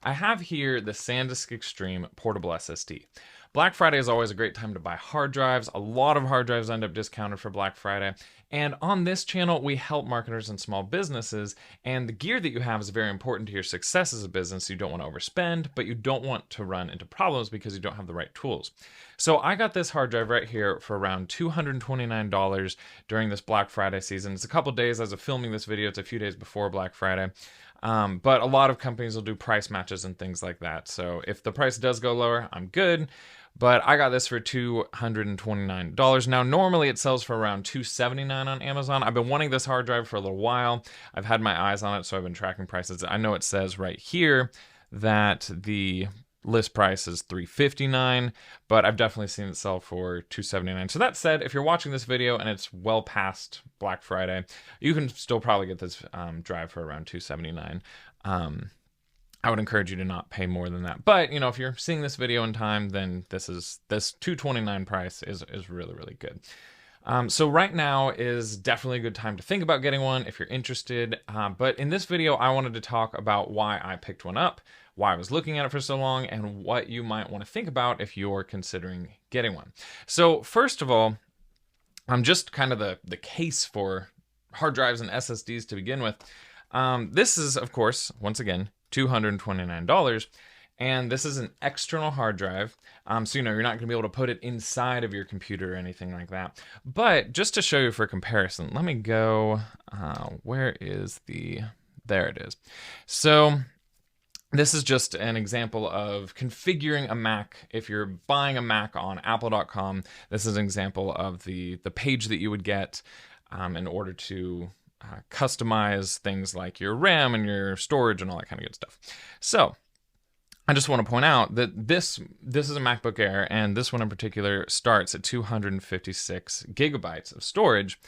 I have here the Sandisk Extreme Portable SSD. Black Friday is always a great time to buy hard drives. A lot of hard drives end up discounted for Black Friday. And on this channel, we help marketers and small businesses. And the gear that you have is very important to your success as a business. You don't want to overspend, but you don't want to run into problems because you don't have the right tools. So I got this hard drive right here for around $229 during this Black Friday season. It's a couple days as of filming this video. It's a few days before Black Friday. But a lot of companies will do price matches and things like that. So if the price does go lower, I'm good. But I got this for $229. Now, normally it sells for around $279 on Amazon. I've been wanting this hard drive for a little while. I've had my eyes on it, so I've been tracking prices. I know it says right here that the list price is $359, but I've definitely seen it sell for $279. So that said, if you're watching this video and it's well past Black Friday, you can still probably get this drive for around $279. I would encourage you to not pay more than that. But, you know, if you're seeing this video in time, then this $229 price is really, really good. So right now is definitely a good time to think about getting one if you're interested. But in this video, I wanted to talk about why I picked one up, why I was looking at it for so long, and what you might want to think about if you're considering getting one. So first of all, just kind of the case for hard drives and SSDs to begin with. This is, of course, once again, $229. And this is an external hard drive. So, you know, you're not gonna be able to put it inside of your computer or anything like that. But just to show you for comparison, let me go, there it is. So this is just an example of configuring a Mac. If you're buying a Mac on apple.com, this is an example of the page that you would get in order to customize things like your RAM and your storage and all that kind of good stuff. So I just want to point out that this is a MacBook Air, and this one in particular starts at 256 gigabytes of storage.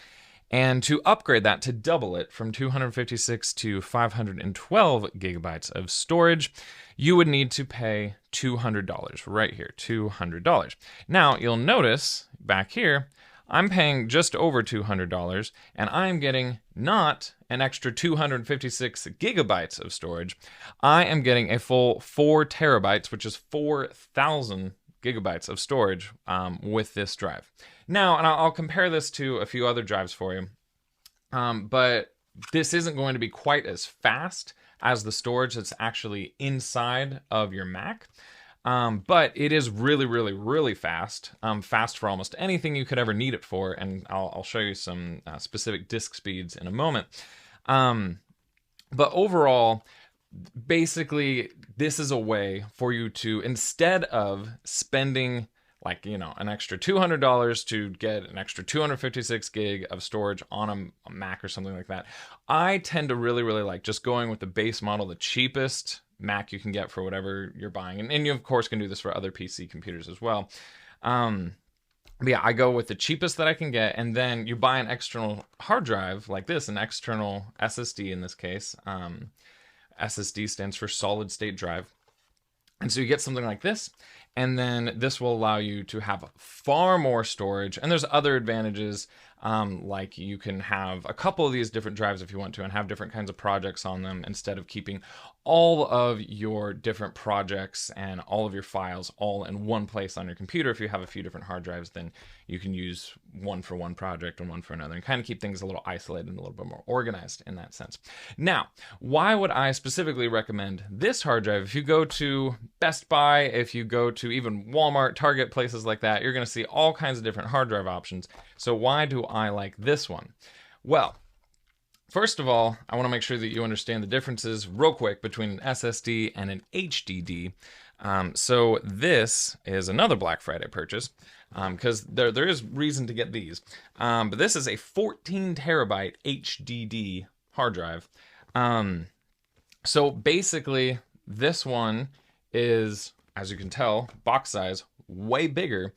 And to upgrade that, to double it from 256 to 512 gigabytes of storage, you would need to pay $200 right here, $200. Now, you'll notice back here, I'm paying just over $200, and I'm getting not an extra 256 gigabytes of storage. I am getting a full 4 terabytes, which is 4,000 gigabytes of storage with this drive. Now, and I'll compare this to a few other drives for you, but this isn't going to be quite as fast as the storage that's actually inside of your Mac. But it is really, really, really fast. Fast for almost anything you could ever need it for, and I'll show you some specific disk speeds in a moment. But overall, basically, this is a way for you to, instead of spending like, you know, an extra $200 to get an extra 256 gig of storage on a Mac or something like that, I tend to really, really like just going with the base model, the cheapest Mac you can get for whatever you're buying. And you, of course, can do this for other PC computers as well. But yeah, I go with the cheapest that I can get, and then you buy an external hard drive like this, an external SSD in this case. SSD stands for solid state drive. And so you get something like this, and then this will allow you to have far more storage. And there's other advantages, like you can have a couple of these different drives if you want to, and have different kinds of projects on them instead of keeping all of your different projects and all of your files all in one place on your computer. If you have a few different hard drives, then you can use one for one project and one for another, and kind of keep things a little isolated and a little bit more organized in that sense. Now, why would I specifically recommend this hard drive? If you go to Best Buy, if you go to even Walmart, Target, places like that, you're going to see all kinds of different hard drive options. So why do I like this one? Well, first of all, I want to make sure that you understand the differences real quick between an SSD and an HDD. So this is another Black Friday purchase, because there is reason to get these. But this is a 14 terabyte HDD hard drive. So basically, this one is, as you can tell, box size, way bigger.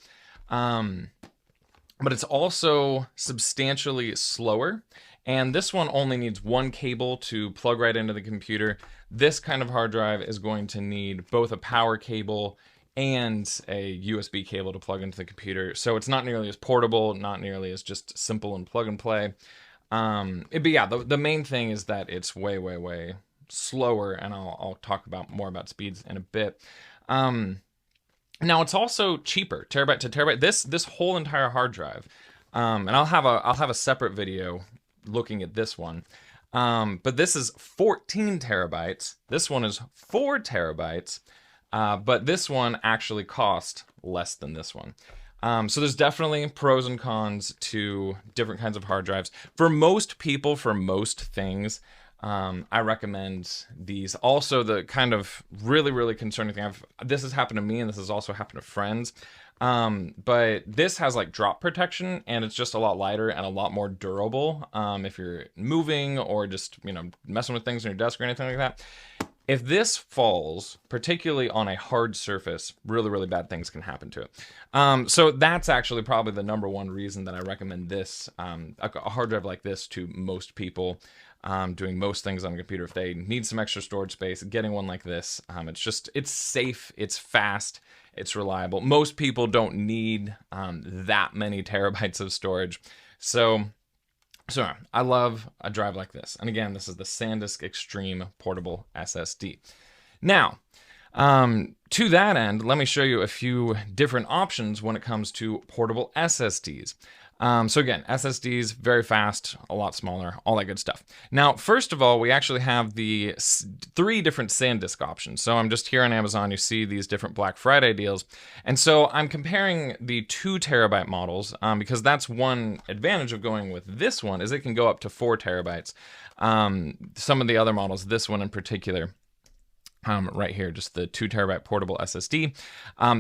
But it's also substantially slower. And this one only needs one cable to plug right into the computer. This kind of hard drive is going to need both a power cable and a USB cable to plug into the computer. So it's not nearly as portable, not nearly as just simple and plug and play. But yeah, the main thing is that it's way, way, way slower, and I'll talk about more about speeds in a bit. Now it's also cheaper, terabyte to terabyte. This whole entire hard drive, and I'll have a separate video looking at this one. But this is 14 terabytes. This one is 4 terabytes. But this one actually cost less than this one. So there's definitely pros and cons to different kinds of hard drives. For most people, for most things, I recommend these. Also, the kind of really concerning thing, this has happened to me, and this has also happened to friends. But this has like drop protection, and it's just a lot lighter and a lot more durable. If you're moving or just, messing with things on your desk or anything like that. If this falls, particularly on a hard surface, really bad things can happen to it. So that's actually probably the number one reason that I recommend this, a hard drive like this, to most people doing most things on a computer. If they need some extra storage space, getting one like this, it's safe, it's fast, it's reliable. Most people don't need that many terabytes of storage. So I love a drive like this. And again, this is the SanDisk Extreme Portable SSD. Now, to that end, let me show you a few different options when it comes to portable SSDs. So again, SSDs, very fast, a lot smaller, all that good stuff. Now, first of all, we actually have the 3 different SanDisk options. So I'm just here on Amazon, you see these different Black Friday deals. And so I'm comparing the 2 terabyte models, because that's one advantage of going with this one, is it can go up to 4 terabytes. Some of the other models, this one in particular, right here, just the 2 terabyte portable SSD.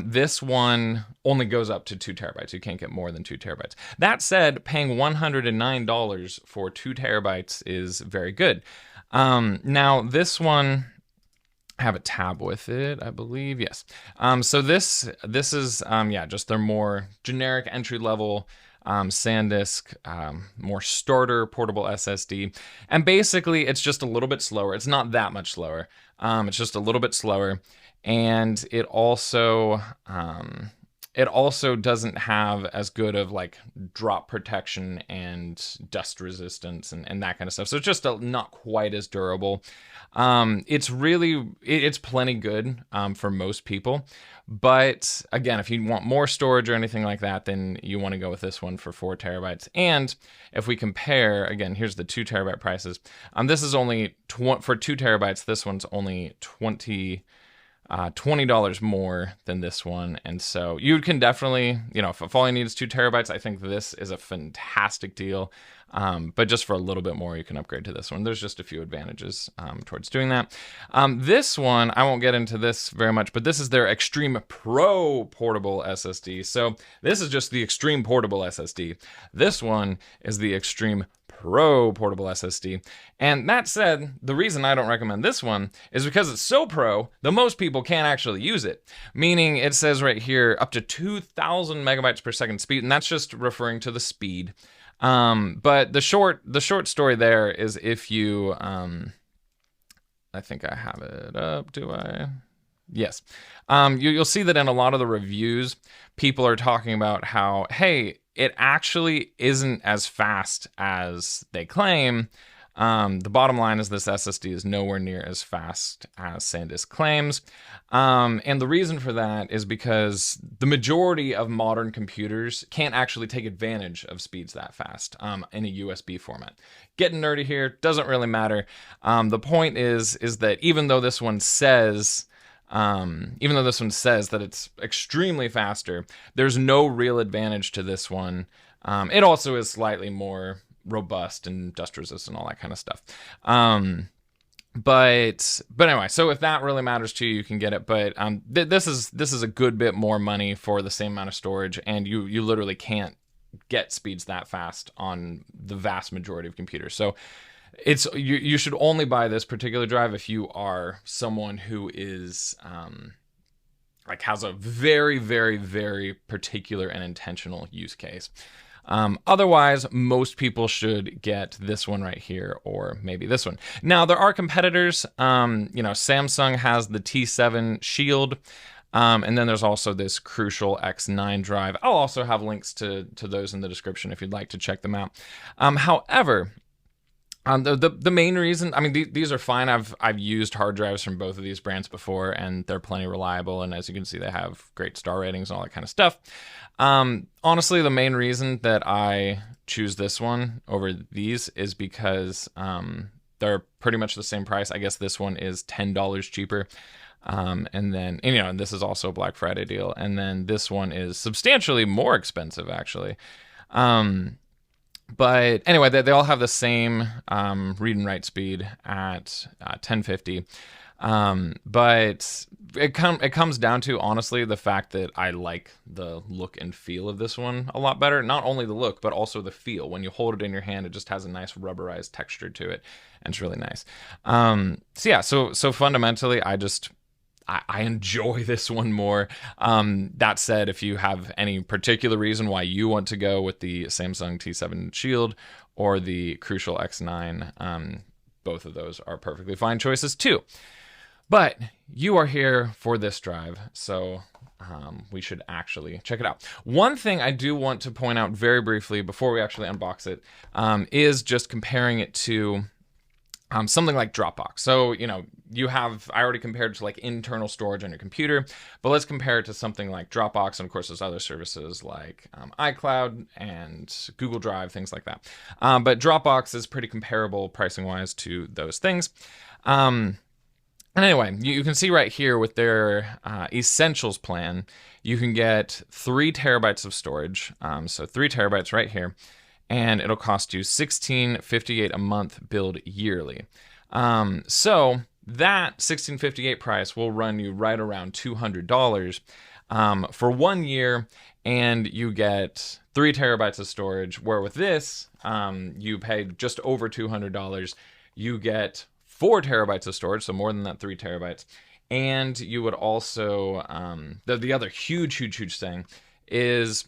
This one only goes up to 2 terabytes. You can't get more than 2 terabytes. That said, paying $109 for 2 terabytes is very good. Now this one, I have a tab with it, I believe. Yes. So this is, just their more generic entry level SanDisk, more starter portable SSD. And basically it's just a little bit slower. It's not that much slower. It's just a little bit slower. And it also doesn't have as good of like drop protection and dust resistance and that kind of stuff. So it's just not quite as durable. It's plenty good for most people. But again, if you want more storage or anything like that, then you want to go with this one for 4 terabytes. And if we compare, again, here's the 2 terabyte prices. This is only for 2 terabytes. This one's only $20 more than this one. And so you can definitely, if all you need is 2 terabytes, I think this is a fantastic deal. But just for a little bit more, you can upgrade to this one. There's just a few advantages towards doing that. This one, I won't get into this very much, but this is their Extreme Pro Portable SSD. So this is just the Extreme Portable SSD. This one is the Extreme Pro Portable SSD. And that said, the reason I don't recommend this one is because it's so pro that most people can't actually use it. Meaning it says right here up to 2,000 megabytes per second speed, and that's just referring to the speed. But the short story there is if you, I think I have it up, do I? Yes. You'll see that in a lot of the reviews, people are talking about how, hey, it actually isn't as fast as they claim. The bottom line is this SSD is nowhere near as fast as SanDisk claims. And the reason for that is because the majority of modern computers can't actually take advantage of speeds that fast in a USB format. Getting nerdy here, doesn't really matter. The point is that even though this one says that it's extremely faster, there's no real advantage to this one. It also is slightly more robust and dust resistant, all that kind of stuff. But anyway, so if that really matters to you, you can get it. But this is a good bit more money for the same amount of storage, and you literally can't get speeds that fast on the vast majority of computers. So you should only buy this particular drive if you are someone who is has a very, very, very particular and intentional use case. Otherwise, most people should get this one right here, or maybe this one. Now, there are competitors. Samsung has the T7 Shield, and then there's also this Crucial X9 drive. I'll also have links to those in the description if you'd like to check them out. However, The main reason, I mean, these are fine. I've used hard drives from both of these brands before, and they're plenty reliable. And as you can see, they have great star ratings and all that kind of stuff. Honestly, the main reason that I choose this one over these is because they're pretty much the same price. I guess this one is $10 cheaper. And then, and this is also a Black Friday deal. And then this one is substantially more expensive, actually. But anyway, they all have the same read and write speed at 1050. But it comes down to, honestly, the fact that I like the look and feel of this one a lot better. Not only the look, but also the feel. When you hold it in your hand, it just has a nice rubberized texture to it, and it's really nice. So fundamentally, I enjoy this one more. That said, if you have any particular reason why you want to go with the Samsung T7 Shield or the Crucial X9, both of those are perfectly fine choices too. But you are here for this drive, so we should actually check it out. One thing I do want to point out very briefly before we actually unbox it is just comparing it to something like Dropbox. So, I already compared it to like internal storage on your computer, but let's compare it to something like Dropbox. And of course, there's other services like iCloud and Google Drive, things like that. But Dropbox is pretty comparable pricing wise to those things. And anyway, you can see right here with their Essentials plan, you can get 3 terabytes of storage. So 3 terabytes right here. And it'll cost you $16.58 a month billed yearly. So that $16.58 price will run you right around $200 for 1 year, and you get 3 terabytes of storage. Where with this, you pay just over $200. You get 4 terabytes of storage, so more than that 3 terabytes. And you would also, the other huge thing is,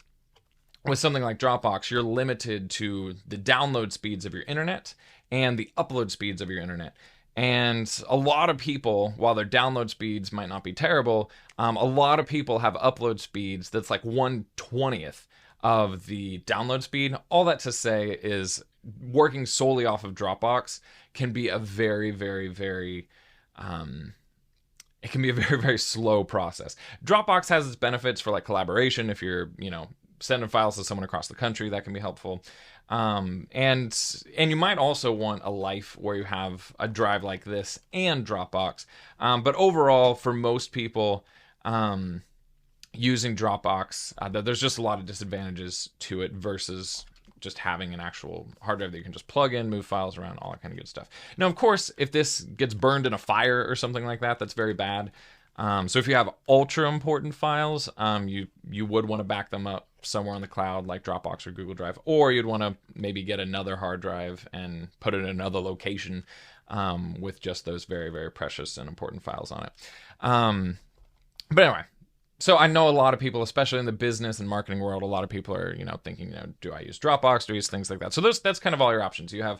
with something like Dropbox, you're limited to the download speeds of your internet and the upload speeds of your internet. And a lot of people, while their download speeds might not be terrible, a lot of people have upload speeds that's like 1/20th of the download speed. All that to say is working solely off of Dropbox can be a very slow process. Dropbox has its benefits for like collaboration. If you're, sending files to someone across the country, that can be helpful. And you might also want a life where you have a drive like this and Dropbox. But overall, for most people using Dropbox, there's just a lot of disadvantages to it versus just having an actual hard drive that you can just plug in, move files around, all that kind of good stuff. Now, of course, if this gets burned in a fire or something like that, that's very bad. So if you have ultra important files, you would want to back them up somewhere on the cloud like Dropbox or Google Drive, or you'd want to maybe get another hard drive and put it in another location with just those very precious and important files on it. But anyway, so I know a lot of people, especially in the business and marketing world, a lot of people are thinking, do I use Dropbox? Do I use things like that? So that's kind of all your options. You have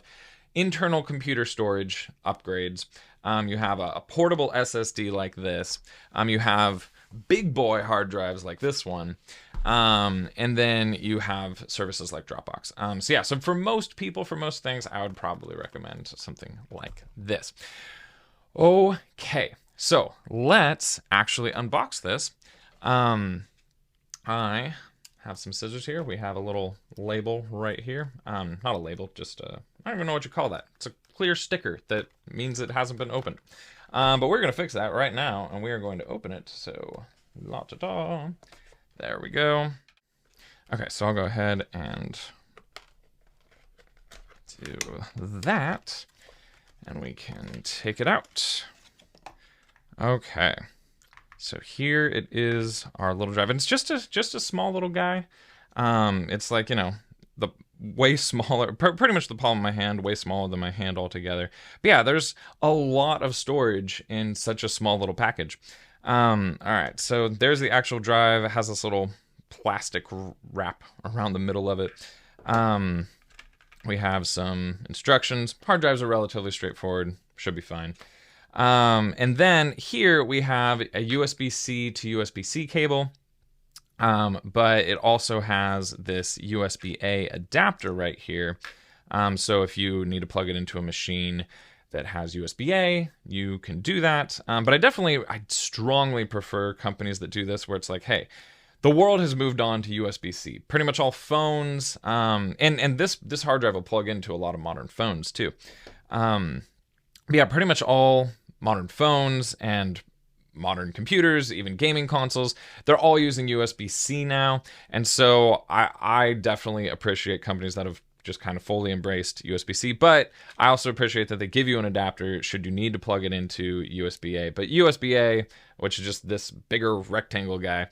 internal computer storage upgrades. You have a portable SSD like this. You have big boy hard drives like this one. And then you have services like Dropbox. So for most people, for most things, I would probably recommend something like this. Okay, so let's actually unbox this. I have some scissors here. We have a little label right here. Not a label, just I don't even know what you call that. It's a clear sticker that means it hasn't been opened. But we're going to fix that right now, and we are going to open it. So, la-ta-da. There we go. Okay, so I'll go ahead and do that, and we can take it out. Okay, so here it is, our little drive, and it's just a small little guy. It's like, the way smaller, pretty much the palm of my hand, way smaller than my hand altogether. But yeah, there's a lot of storage in such a small little package. All right, so there's the actual drive. It has this little plastic wrap around the middle of it. We have some instructions. Hard drives are relatively straightforward, should be fine. And then here we have a USB-C to USB-C cable. But it also has this USB-A adapter right here So if you need to plug it into a machine that has USB-A, you can do that. But I strongly prefer companies that do this where it's like, hey, the world has moved on to USB-C. Pretty much all phones, and this hard drive will plug into a lot of modern phones too. Yeah, pretty much all modern phones and modern computers, even gaming consoles, they're all using USB-C now. And so I definitely appreciate companies that have just kind of fully embraced USB-C, but I also appreciate that they give you an adapter should you need to plug it into USB-A. But USB-A, which is just this bigger rectangle guy,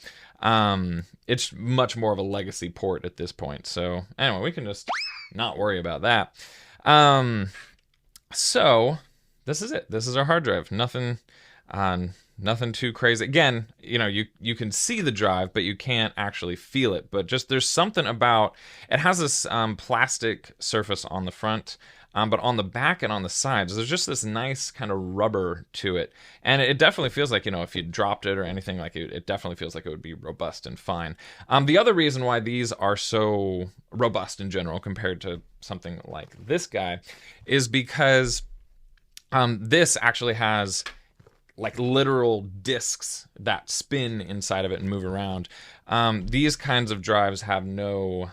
it's much more of a legacy port at this point. So anyway, we can just not worry about that. So this is it. This is our hard drive. Nothing too crazy. Again, you can see the drive, but you can't actually feel it. But just there's something about it has this plastic surface on the front, but on the back and on the sides, there's just this nice kind of rubber to it, and it definitely feels like if you dropped it or anything like it, it definitely feels like it would be robust and fine. The other reason why these are so robust in general compared to something like this guy is because this actually has like literal discs that spin inside of it and move around. These kinds of drives have no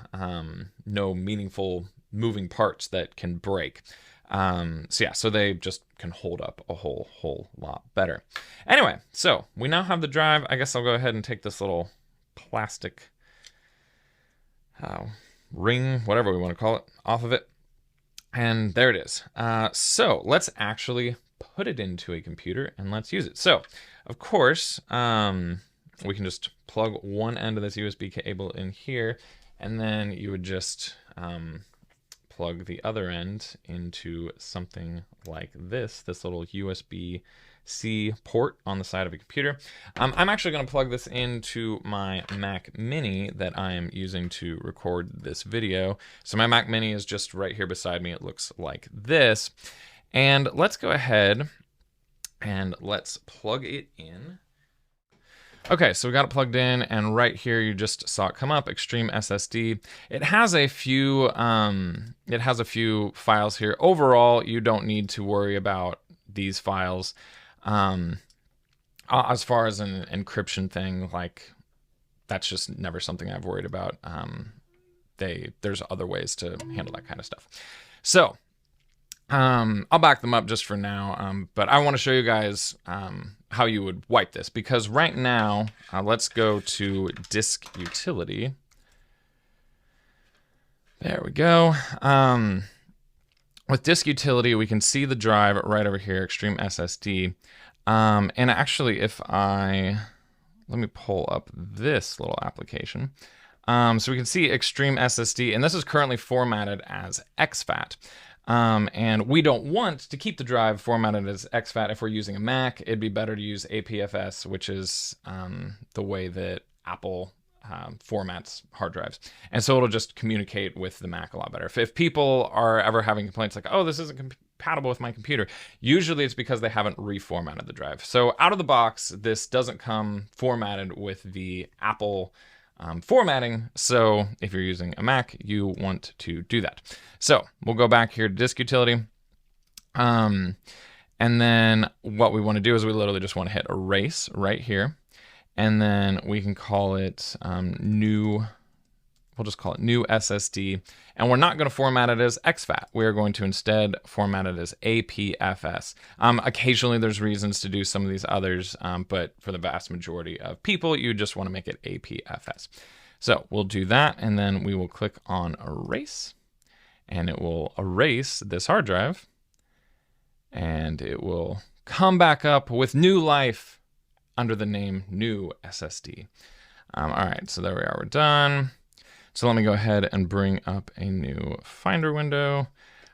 meaningful moving parts that can break. So they just can hold up a whole lot better. Anyway, so we now have the drive. I guess I'll go ahead and take this little plastic ring, whatever we want to call it, off of it. And there it is. So let's actually put it into a computer and let's use it. So, of course, we can just plug one end of this USB cable in here, and then you would just plug the other end into something like this little USB-C port on the side of a computer. I'm actually going to plug this into my Mac Mini that I am using to record this video. So my Mac Mini is just right here beside me. It looks like this. And let's go ahead and let's plug it in. Okay, so we got it plugged in, and right here you just saw it come up, Extreme SSD. It has a few files here. Overall, you don't need to worry about these files. As far as an encryption thing, like that's just never something I've worried about. There's other ways to handle that kind of stuff. So I'll back them up just for now, but I want to show you guys how you would wipe this, because right now, let's go to Disk Utility. There we go. With Disk Utility, we can see the drive right over here, Extreme SSD. And actually, let me pull up this little application. So we can see Extreme SSD, and this is currently formatted as exFAT. And we don't want to keep the drive formatted as exFAT if we're using a Mac. It'd be better to use APFS, which is the way that Apple formats hard drives. And so it'll just communicate with the Mac a lot better. If people are ever having complaints like, oh, this isn't compatible with my computer, usually it's because they haven't reformatted the drive. So out of the box, this doesn't come formatted with the Apple formatting. So if you're using a Mac, you want to do that. So we'll go back here to Disk Utility. And then what we want to do is we literally just want to hit erase right here. And then we can call it we'll just call it new SSD. And we're not going to format it as exFAT. We are going to instead format it as APFS. Occasionally there's reasons to do some of these others, but for the vast majority of people, you just want to make it APFS. So we'll do that, and then we will click on erase, and it will erase this hard drive, and it will come back up with new life under the name new SSD. All right, so there we are, we're done. So let me go ahead and bring up a new Finder window.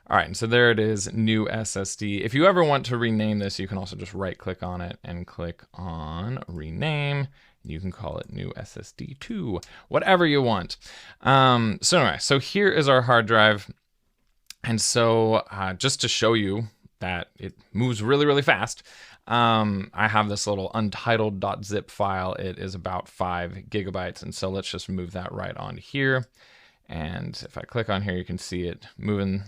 All right, and so there it is, new SSD. If you ever want to rename this, you can also just right click on it and click on rename. You can call it new SSD 2, whatever you want. So anyway, so here is our hard drive. And so just to show you that it moves really, really fast, I have this little untitled.zip file. It is about 5 gigabytes. And so let's just move that right on here. And if I click on here, you can see it moving.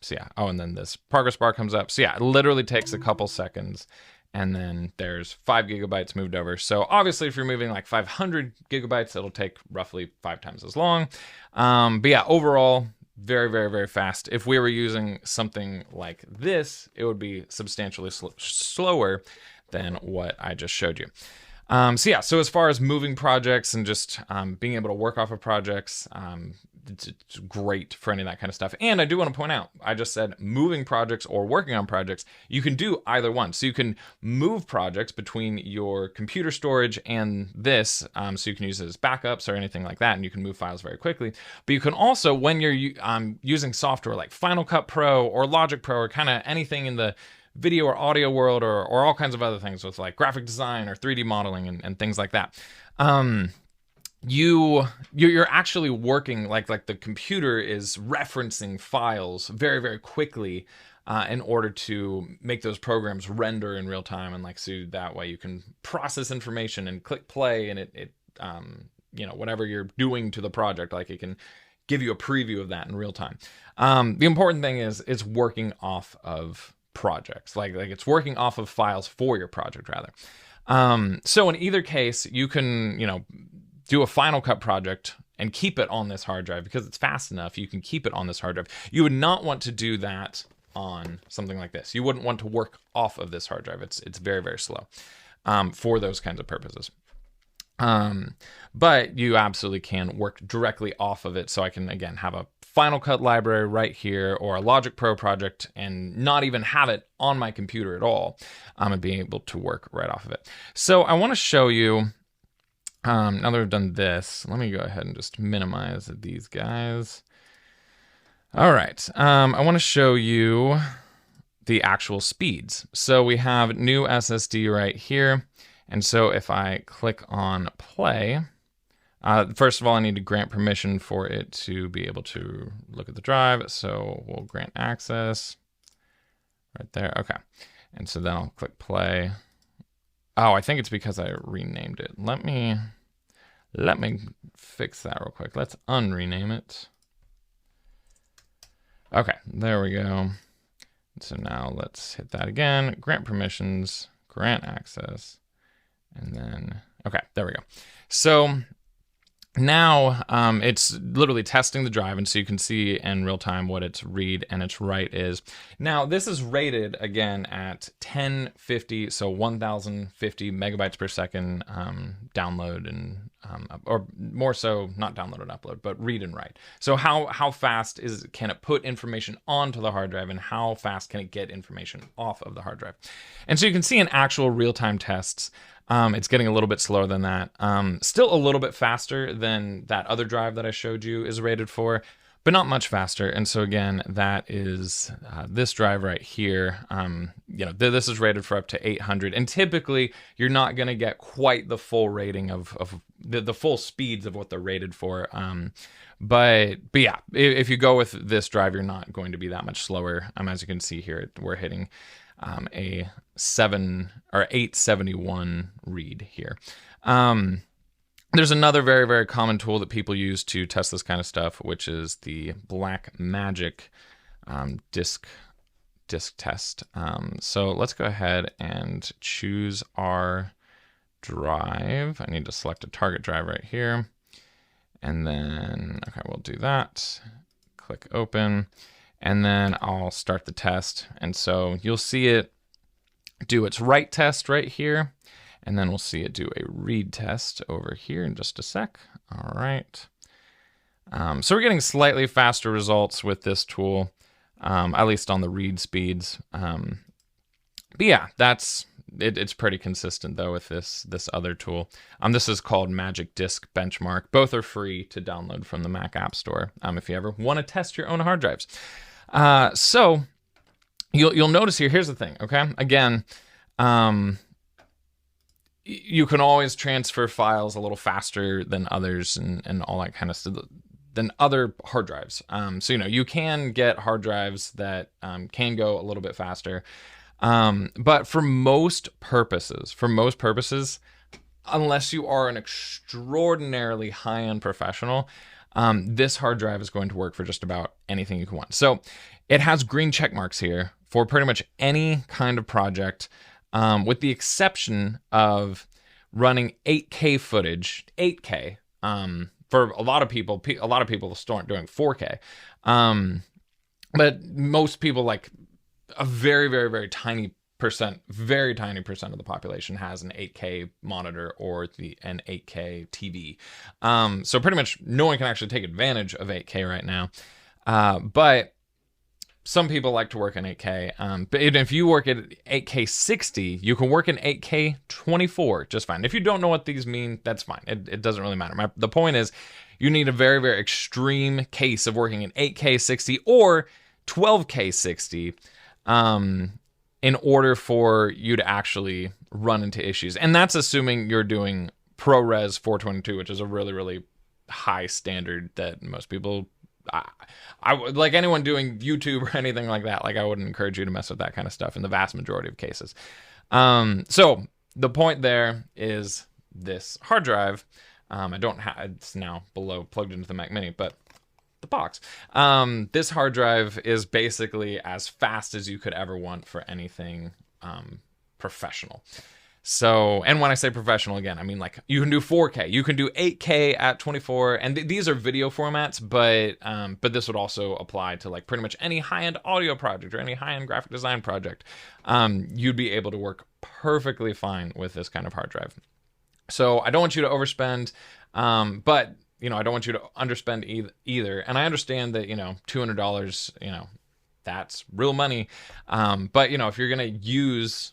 So yeah, oh, and then this progress bar comes up. So yeah, it literally takes a couple seconds, and then there's 5 gigabytes moved over. So obviously if you're moving like 500 gigabytes, it'll take roughly 5 times as long. But yeah, overall, very, very, very fast. If we were using something like this, it would be substantially slower than what I just showed you. So yeah, so as far as moving projects and just being able to work off of projects, it's great for any of that kind of stuff. And I do want to point out, I just said moving projects or working on projects, you can do either one. So you can move projects between your computer storage and this, so you can use it as backups or anything like that, and you can move files very quickly. But you can also, when you're using software like Final Cut Pro or Logic Pro or kind of anything in the video or audio world, or all kinds of other things with like graphic design or 3D modeling and things like that, you're actually working like the computer is referencing files very, very quickly in order to make those programs render in real time, and like so that way you can process information and click play, and it you know, whatever you're doing to the project, like it can give you a preview of that in real time. The important thing is it's working off of projects, like it's working off of files for your project rather. So in either case, you can, you know, do a Final Cut project and keep it on this hard drive because it's fast enough. You can keep it on this hard drive. You would not want to do that on something like this. You wouldn't want to work off of this hard drive. It's very, very slow for those kinds of purposes. But you absolutely can work directly off of it. So I can, again, have a Final Cut library right here or a Logic Pro project and not even have it on my computer at all, and being able to work right off of it. So I want to show you, now that we've done this, let me go ahead and just minimize these guys. All right, I want to show you the actual speeds. So we have new SSD right here. And so if I click on play, first of all, I need to grant permission for it to be able to look at the drive. So we'll grant access right there. Okay. And so then I'll click play. Oh, I think it's because I renamed it. Let me fix that real quick. Let's unrename it. Okay, there we go. So now let's hit that again. Grant permissions, grant access. And then, okay, there we go. So now it's literally testing the drive, and so you can see in real time what its read and its write is. Now this is rated again at 1050, so 1050 megabytes per second download and or more so not download and upload, but read and write. So how fast can it put information onto the hard drive, and how fast can it get information off of the hard drive? And so you can see in actual real-time tests, it's getting a little bit slower than that. Still a little bit faster than that other drive that I showed you is rated for, but not much faster. And so again, that is this drive right here. You know, this is rated for up to 800, and typically you're not going to get quite the full rating of the full speeds of what they're rated for. But yeah, if you go with this drive, you're not going to be that much slower. As you can see here, we're hitting a 871 read here. There's another very, very common tool that people use to test this kind of stuff, which is the Blackmagic disk test. So let's go ahead and choose our drive. I need to select a target drive right here. And then, okay, we'll do that. Click open. And then I'll start the test. And so you'll see it do its write test right here. And then we'll see it do a read test over here in just a sec. All right. So we're getting slightly faster results with this tool, at least on the read speeds. But yeah, it's pretty consistent though with this other tool. This is called Magic Disk Benchmark. Both are free to download from the Mac App Store if you ever want to test your own hard drives. So you'll notice here's the thing, okay? Again, you can always transfer files a little faster than others and all that kind of stuff, than other hard drives. So, you know, you can get hard drives that can go a little bit faster. But for most purposes, unless you are an extraordinarily high-end professional, this hard drive is going to work for just about anything you can want. So it has green check marks here for pretty much any kind of project, with the exception of running 8K footage, 8K. For a lot of people still aren't doing 4K. But most people, like a very, very, very tiny percent of the population has an 8K monitor or an 8K TV. So pretty much no one can actually take advantage of 8K right now. But some people like to work in 8K. But if you work at 8K 60, you can work in 8K 24 just fine. If you don't know what these mean, that's fine. It doesn't really matter. The point is, you need a very, very extreme case of working in 8K 60 or 12K 60 in order for you to actually run into issues. And that's assuming you're doing ProRes 422, which is a really, really high standard that most people... I would, like anyone doing YouTube or anything like that, like I wouldn't encourage you to mess with that kind of stuff in the vast majority of cases. So the point there is this hard drive. I don't have, it's now below plugged into the Mac Mini, but the box. This hard drive is basically as fast as you could ever want for anything professional. So, and when I say professional, again, I mean like you can do 4K, you can do 8K at 24, and these are video formats, but this would also apply to like pretty much any high-end audio project or any high-end graphic design project. You'd be able to work perfectly fine with this kind of hard drive. So I don't want you to overspend, but I don't want you to underspend either. And I understand that, $200, that's real money. But if you're going to use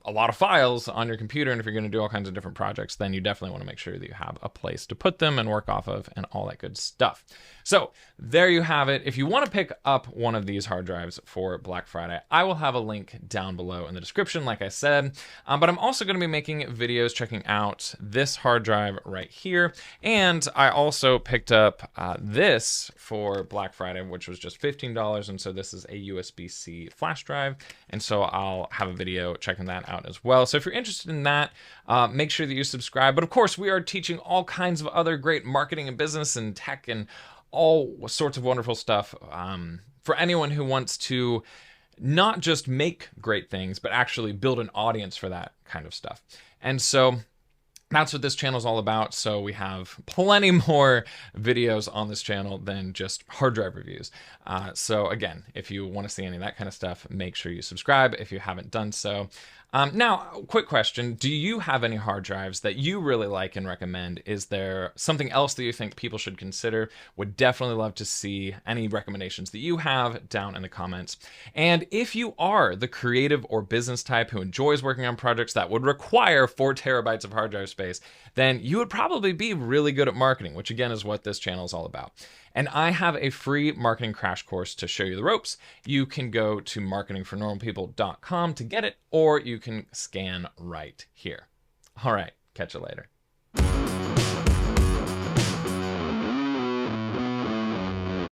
a lot of files on your computer, and if you're going to do all kinds of different projects, then you definitely want to make sure that you have a place to put them and work off of and all that good stuff. So there you have it. If you want to pick up one of these hard drives for Black Friday, I will have a link down below in the description, like I said. But I'm also going to be making videos checking out this hard drive right here. And I also picked up this for Black Friday, which was just $15. And so this is a USB-C flash drive. And so I'll have a video checking that out as well. So if you're interested in that, make sure that you subscribe. But of course, we are teaching all kinds of other great marketing and business and tech and all sorts of wonderful stuff for anyone who wants to not just make great things, but actually build an audience for that kind of stuff. And so that's what this channel is all about. So we have plenty more videos on this channel than just hard drive reviews. So again, if you want to see any of that kind of stuff, make sure you subscribe if you haven't done so. Now, quick question. Do you have any hard drives that you really like and recommend? Is there something else that you think people should consider? Would definitely love to see any recommendations that you have down in the comments. And if you are the creative or business type who enjoys working on projects that would require 4 terabytes of hard drive space, then you would probably be really good at marketing, which again is what this channel is all about. And I have a free marketing crash course to show you the ropes. You can go to marketingfornormalpeople.com to get it, or you can scan right here. All right, catch you later.